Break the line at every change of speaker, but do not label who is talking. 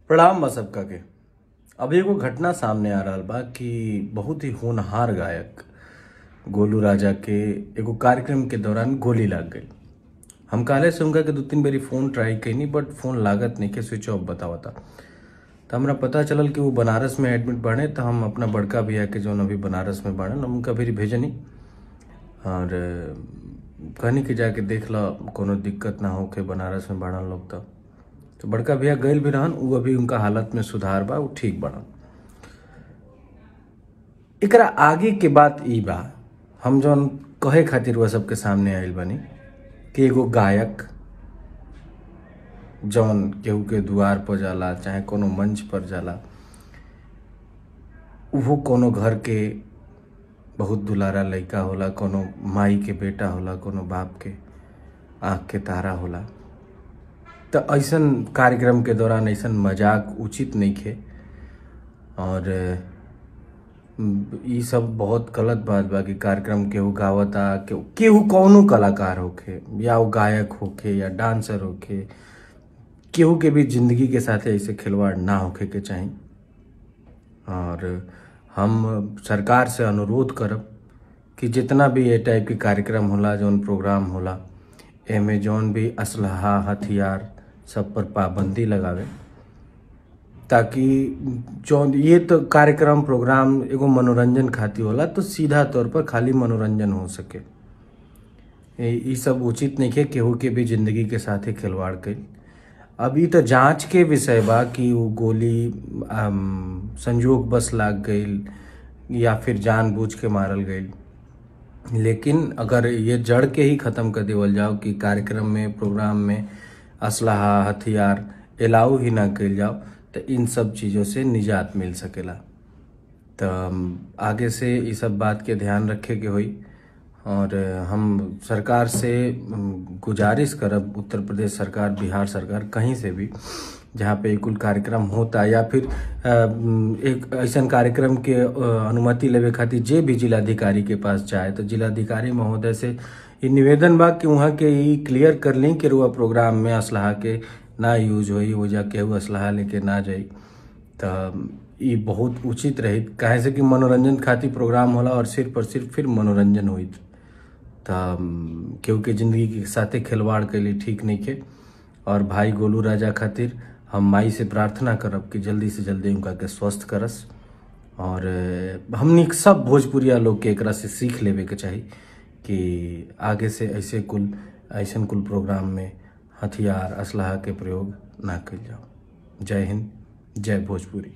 प्रणाम बा सबका के। अब एगो घटना सामने आ रहल बा कि बहुत ही होनहार गायक गोलू राजा के एगो कार्यक्रम के दौरान गोली लाग गई। हम काले से उनका के 2-3 बारी फोन ट्राई कैनी बट फोन लागत नहीं के स्विच ऑफ बतावता। तो हमरा पता चलल कि वो बनारस में एडमिट बाड़े। तो हम अपना बड़का भैया के जौन अभी बनारस में बाड़े उनका भी भेजनी और कहनी कि जाके देख ला कोनो दिक्कत ना होके बनारस में बाड़न लोग। तो बड़का भैया गइल भी रहन, उ अभी उनका हालत में सुधार बा, उ ठीक बाड़न। एकरा आगे के बात ई बा, हम जौन कहे खातिर वह सबके सामने आइल बानी कि एगो गायक जौन केहू के द्वार पर जाला चाहे कोनो मंच पर जाला, वो कोनो घर के बहुत दुलारा लड़का होला, कोनो माई के बेटा होला, कोनो बाप के आँख के तारा होला। तो ऐसन कार्यक्रम के दौरान ऐसन मजाक उचित नहीं खे और ये सब बहुत गलत बात बा कि कार्यक्रम केहू गावता, केहू कौनो कलाकार होखे या वो गायक होखे या डांसर होखे, केहू के भी जिंदगी के साथ ऐसे खिलवाड़ ना होखे के चाहिए। और हम सरकार से अनुरोध करब कि जितना भी ये टाइप के कार्यक्रम होला, जौन प्रोग्राम होला, एमे जौन भी असलहा हथियार सब पर पाबंदी लगावे, ताकि जौन ये तो कार्यक्रम प्रोग्राम एगो मनोरंजन खातिर होला, तो सीधा तौर पर खाली मनोरंजन हो सके। ये सब उचित नहीं है केहू के भी जिंदगी के साथ ही खिलवाड़ के। अभी तो जांच के विषय बा कि वो गोली संजोग बस लाग गई या फिर जानबूझ के मारल गई। लेकिन अगर ये जड़ के ही ख़त्म कर देवल जाओ कि कार्यक्रम में प्रोग्राम में असलहा हथियार अलाउ ही ना कल जाओ, तो इन सब चीज़ों से निजात मिल सकेला। तो आगे से ये सब बात के ध्यान रखे के होई और हम सरकार से गुजारिश करब, उत्तर प्रदेश सरकार, बिहार सरकार, कहीं से भी जहाँ पे कुल कार्यक्रम होता या फिर एक ऐसा कार्यक्रम के अनुमति लेवे खातिर जे भी जिलाधिकारी के पास जाए, तो जिलाधिकारी महोदय से ये निवेदन बा कि वहाँ के ये क्लियर कर ली कि रुआ प्रोग्राम में असलहा के ना यूज होई, वो जाके वो असलहा लेके ना जाई। तो ये बहुत उचित रही, काहे से कि मनोरंजन खातिर प्रोग्राम होला और सिर्फ और सिर्फ फिर मनोरंजन हुई। तो क्योंकि ज़िंदगी के साथे खिलवाड़ के लिए ठीक नहीं के। और भाई गोलू राजा खातिर हम माई से प्रार्थना करब कि जल्दी से जल्दी उनका के स्वस्थ करस। और हमनी सब भोजपुरिया लोग के एकरा से सीख लेवे के चाहिए कि आगे से ऐसे कुल प्रोग्राम में हथियार असलहा के प्रयोग ना कल जाओ। जय हिंद, जय भोजपुरी।